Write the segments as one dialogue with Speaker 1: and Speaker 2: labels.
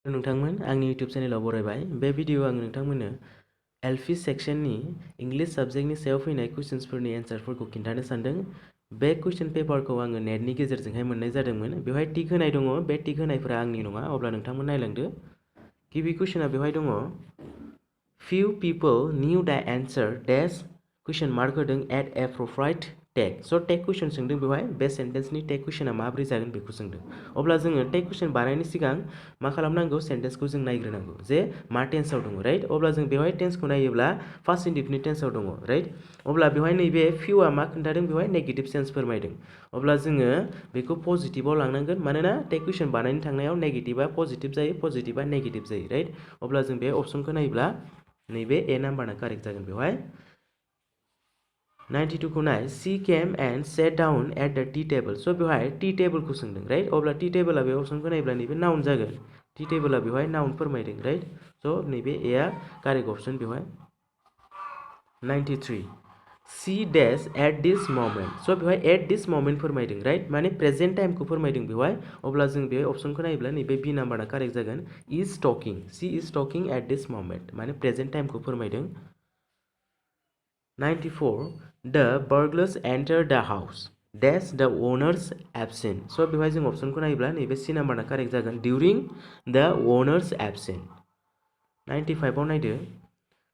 Speaker 1: नोंथांमोन आंनि YouTube चेनेलाव बरायबाय बे video आं नोंथांमोननो एलपि सेक्शननि इंलिश साबजेक्टनि सायाव फैनाय कुइसन्सफोरनि एन्सारफोरखौ खिन्थानो सानदों। बे कुइसन पेपारखौ आङो नेटनि गेजेरजोंहाय मोननाय जादोंमोन। बेवहाय टिक होनाय दङ, बे टिक होनायफोरा आंनि नङा। अब्ला नोंथांमोन नायलांदो। गिबि कुइसना बेवहाय दङ, few people knew the answer dash question mark होदों at appropriate टेग। स' टेग कुइसन सोंदों बेवहाय बे सेन्टेन्सनि टेग कुइसना माबोरै जागोन बेखौ सोंदों। अब्ला जोङो टेग कुइसन बानायनायनि सिगां मा खालामनांगौ, सेन्टेन्सखौ जों नायग्रोनांगौ जे मा टेन्सआव दङ, राइट। अब्ला जों बेवहाय टेन्सखौ नायोब्ला फार्स्ट इनडिफिनिट टेन्सआव दङ, राइट। अब्ला बेवहाय नैबे फिउआ मा खोन्थादों, बेवहाय नेगेटिभ सेन्स फोरमायदों। अब्ला जोङो बेखौ पजिटिभआव लांनांगोन, मानोना टेग कुइसन बानायनो थांनायाव नेगेटिभा पजिटिभ जायो, पजिटिभा नेगेटिभ जायो, राइट। अब्ला जों बे अपसनखौ नायोब्ला नैबे ए नाम्बारा कारेक्ट जागोन। बेवहाय 92 को नाय, she came and set down at the tea table. स' बेवहाय टी टेबलखौ सोंदों, राइट। अब्ला टी टेबला बे अपसनखौ नायोब्ला नैबे नाउन जागोन। टी टेबला बेवहाय नाउन फोरमायदों, राइट। स' नैबे एआ कारेक्ट अपसन बेवहाय। 93 C dash at this moment. स' बेवहाय एट दिस मोमेंट फोरमायदों, राइट, माने प्रेजेन्ट टाइमखौ फोरमायदों बेवहाय। अब्ला जों बे अपसनखौ नायोब्ला नैबे बी नाम्बारा कारेक्ट जागोन। Is talking, C is talking at this moment, माने प्रेजेन्ट टाइमखौ फोरमायदों। 94 the burglars entered the house dash the owners absent। स' बेवहाय जों अपसनखौ नायोब्ला नैबे सी नाम्बारा कारेक्ट जागोन, during the owners absent। 95 आव नायदो,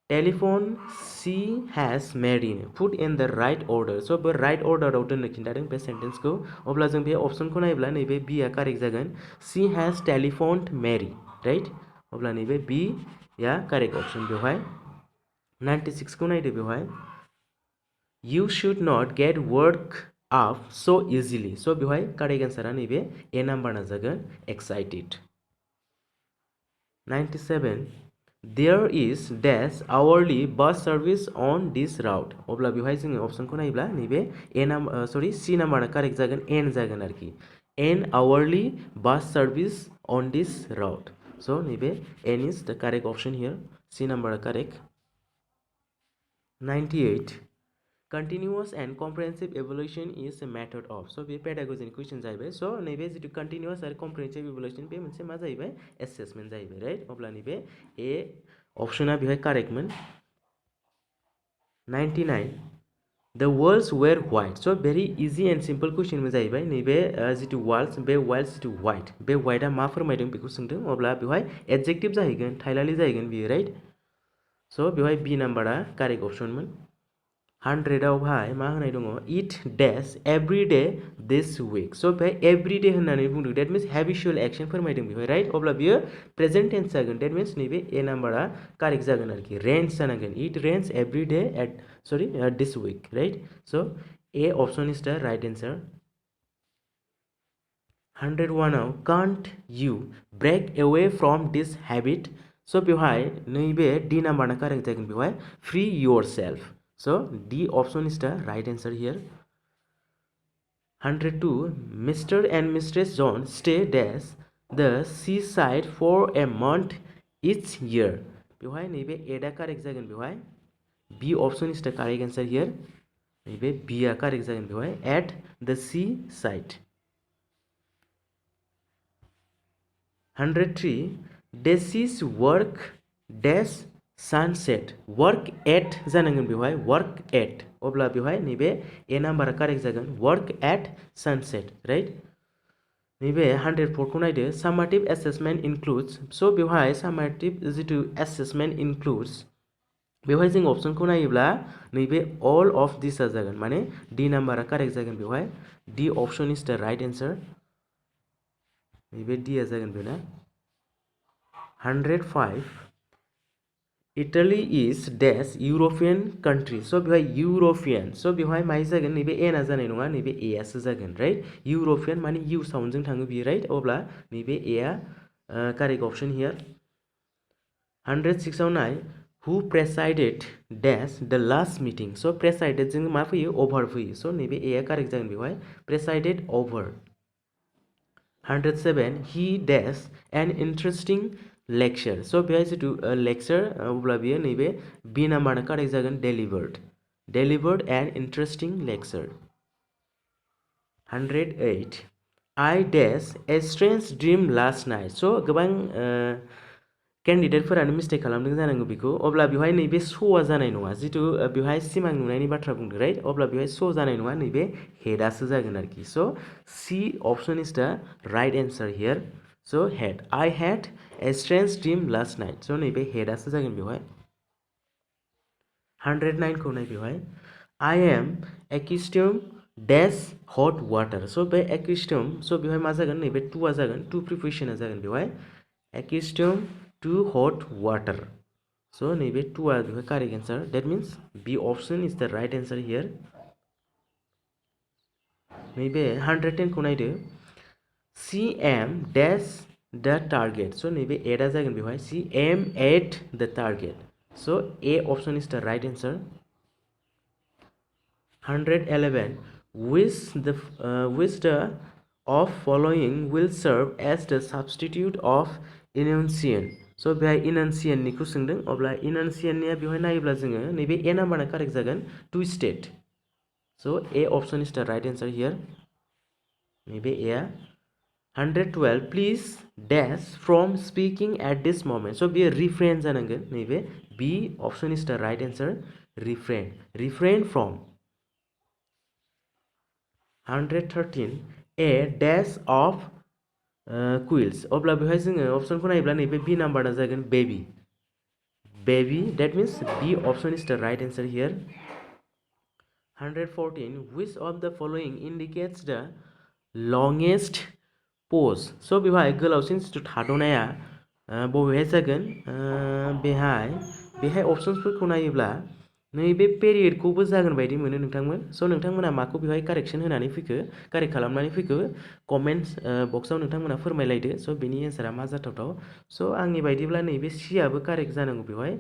Speaker 1: टेलिफोन सी हैज मेरिन put in the right order. स' बे राइट अर्डाराव दोननो खिन्थादों बे सेन्टेन्सखौ। अब्ला जों बे अपसनखौ नायोब्ला नैबे बीआ कारेक्ट जागोन, सी हैज टेलिफोन्ड मेरी, राइट। अब्ला नैबे बीआ कारेक्ट अपसन बेवहाय। 96 को नायदो बेवहाय, You should not get work up so easily। स' बेवहाय कारेक्ट एन्सारा नैबे ए नाम्बारना जागोन, excited. 97 There is dash hourly bus service on this route। अब्ला बेवहाय जोङो अपसनखौ नायोब्ला नैबे सी नाम्बारना कारेक्ट जागोन, एन जागोन आरोखि। A hourly bus service on this route। स' नैबे A is the correct option here, C नाम्बारा correct. 98 Continuous and comprehensive evaluation is a method of। स' बे पेडागोजी कुइसन जाहैबाय। स' नैबे जितु कन्टिन्यूअस आरो कम्प्रिहेन्सिभ इभुलेसन बे मोनसे मा जाहैबाय, एसेसमेन्ट जाहैबाय, राइट। अब्ला नैबे ए अपसना बेवहाय कारेक्टमोन। 99 The walls were white। स' very easy end simple question जाहैबाय। नैबे जितु वाल्स, बे वाल्स जितु व्हाइट, बे व्हाइटआ मा फोरमायदों बेखौ सोंदों। अब्ला बेवहाय एडजेक्टिभ जाहैगोन, थाइलालि जाहैगोन बियो, राइट। स' बेवहाय बी नाम्बारा कारेक्ट अपसनमोन। 100 आवहाय मा होनाय दङ, it dash every day this week. स' बेहाय एभ्री डे होननानै बुंदों, डेट मिन्स हेबिचुअल एक्शन फोरमायदों बेवहाय, राइट। अब्ला बियो प्रेजेन्ट टेन्स जागोन, डेट मिन्स नैबे ए नाम्बारा कारेक्ट जागोन आरोखि, रेन्स जानांगोन। It rains every day this week, right. स' A option is the right answer. 101 how can't you break away from this habit. स' बेवहाय नैबे डी नाम्बारना कारेक्ट जागोन बेवहाय, free yourself. So D option is the right answer here। 102 Mr. and Mrs. John stay dash the seaside for a month each year। बेवहाय नैबे ए दा correct जागोन बेवहाय, B option is the correct answer here। नैबे B आ correct जागोन बेवहाय, at the seaside। 103 Desi's work dash sunset, work at जानांगोन बेवहाय, वर्क एट। अब्ला बेवहाय नैबे ए नाम्बारा कारेक्ट जागोन, वर्क एट सानसेट, राइट। नैबे 104 को नायदो, सामाटिभ एसेसमेन्ट इनक्लुड्स। स' बेवहाय सामाटिभ जितु एसेसमेन्ट इनक्लुड्स, बेवहाय जों अपसनखौ नायोब्ला नैबे अल अफ दिसआ जागोन, माने डी नाम्बारा कारेक्ट जागोन बेवहाय। D option is the right answer. नैबे डीआ जागोन बेना। 105 Italy is dash European country. स' बेवहाय यूरोपियन, स' बेवहाय माय जागोन, नैबे एना जानाय नङा, नैबे ए आसो जागोन, राइट। यूरोपियन माने इउ साउन्डजों थाङो बियो, राइट। अब्ला नैबे ए आ कारेक्ट अपसन हियर। 106 आव नाय, who presided dash the last meeting. स' प्रेसाइडेड जों मा फैयो, ओभार फैयो। स' नैबे ए आ कारेक्ट जागोन बेवहाय, presided over. 107 he dash an interesting lecture। स' बेहाय जितु लेक्चार, अब्ला बियो नैबे बी नाम्बारना कारेक्ट जागोन, delivered an interesting lecture. 108 I dash a strange dream last night. So गोबां केन्डिडेटफोरानो मिस्टेक खालामदों जानांगौ बेखौ अब्ला बेवहाय नैबे श'आ जानाय नङा जितु बेवहाय सिमां नुनायनि बाथ्रा बुंदों राइट अब्ला बेवहाय श' जानाय नङा नैबे हेडआसो जागोन आरोखि स' C option is the right answer here स' हेड I had a strange dream last night स' नैबे हेडआसो जागोन बेवहाय 109 खौ नाय बेवहाय I am accustomed dash hot water स' बे accustomed स' बेवहाय मा जागोन नैबे टुआ जागोन टु प्रिपोजिशना जागोन बेवहाय accustomed to hot water so नैबे टुआ बेवहाय correct answer that means B option is the right answer here नैबे 110 खौ नायदो C aim dash the target so नैबे एडा जागोन बेवहाय C aim at the target so A option is the right answer 111 which the of following will serve as the substitute of enunciation so बेहाय enunciation निखौ सोंदों अब्ला enunciation निया बेवहाय नायोब्ला जोङो नैबे A नाम्बारा करेक्ट जागोन twisted so A option is the right answer here नैबे A 112 please dash from speaking at this moment so बेयो refrain जानांगोन नैबे B option is the right answer refrain from 113 a dash of quills अब्ला बेवहाय जोङो ऑप्शनखौ नायोब्ला नैबे B नाम्बारा जागोन baby that means B option is the right answer here 114 which of the following indicates the longest pause so बेवहाय गोलावसिन जिथु थाद'नाया बबेहाय जागोन बेहाय ऑप्शनफोरखौ नायोब्ला नैबे पेरियडखौबो जागोन बायदि मोनो नोंथांमोन स' नोंथांमोना माखौ बेवहाय कारेक्शन होनानै फैखो कारेक्ट खालामनानै फैखो कमेन्ट्स बक्सआव नोंथांमोना फोरमायलायदो स' बेनि एन्सारा मा जाथावथाव स' आंनि बायदिब्ला नैबे सिआबो कारेक्ट जानांगौ बेवहाय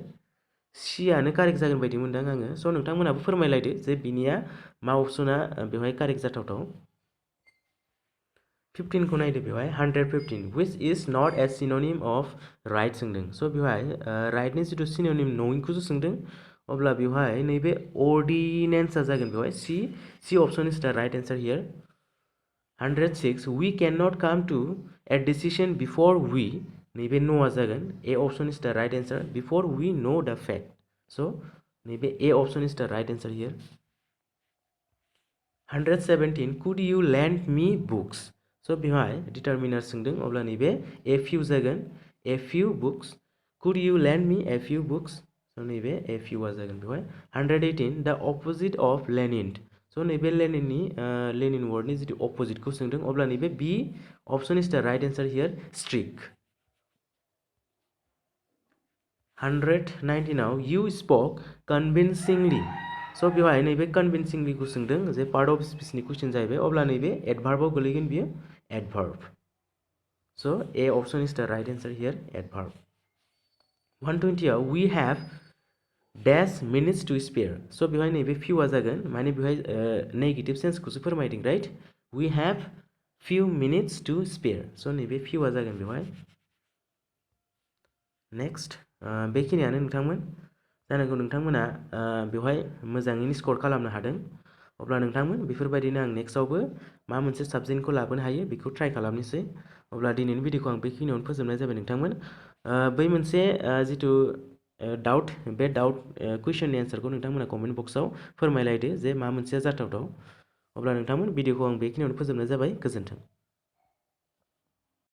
Speaker 1: सिआनो कारेक्ट जागोन बायदि मोनदों आङो स' नोंथांमोनाबो फोरमायलायदो जे बिनिया मा अपसना बेवहाय कारेक्ट जाथावथाव 15 खौ नायदो बेवहाय 115 which is not a synonym of right सोंदों स' बेवहाय राइटनि जिथु सिनोनिम नङिखौसो सोंदों अब्ला बेवहाय नैबे अर्डिनेन्सआ जागोन बेवहाय C option is the right answer here 106 we cannot come to a decision before we नैबे न'आ जागोन A option is the right answer before we know the fact so नैबे A option is the right answer here 117 could you lend me books so बेवहाय डिटरमिनार सोंदों अब्ला नैबे a few जागोन a few books could you lend me a few books so नैबे a few आ जागोन बेवहाय 118 the opposite of Lenin so नैबे लेनिननि Lenin वर्डनि जितु अपोजिटखौ सोंदों अब्ला नैबे B option is the right answer here strict 119 आव you spoke convincingly so बेवहाय नैबे convincingly खौ सोंदों जे पार्ट अफ स्पीचनि कुइसन जाहैबाय अब्ला नैबे एडभार्बआव गोलैगोन बियो adverb so A option is the right answer here adverb 120 आव we have dash minutes to spare so बेवहाय नैबे few जागोन माने बेवहाय नेगेटिव सेन्सखौसो फोरमायदों right we have few minutes to spare so नैबे few जागोन बेवहाय नेक्स्ट बेखिनियानो नोंथांमोन जानांगौ नोंथांमोना बेवहाय मोजाङैनो स्कर खालामनो हादों अब्ला नोंथांमोन बेफोरबायदिनो आं नेक्स्टआवबो मा मोनसे साबजेक्टखौ लाबोनो हायो बेखौ ट्राइ खालामनोसै अब्ला दिनैनि भिडिअखौ आं बेखिनियावनो फोजोबनाय जाबाय नोंथांमोन बै मोनसे जिथु डाउट बे डाउट कुइसननि एन्सारखौ नोंथांमोना कमेन्ट बक्सआव फोरमायलायदो जे मा मोनसेया जाथावथाव अब्ला नोंथांमोन भिडिअखौ आं बेखिनियावनो फोजोबनाय जाबाय गोजोन्थों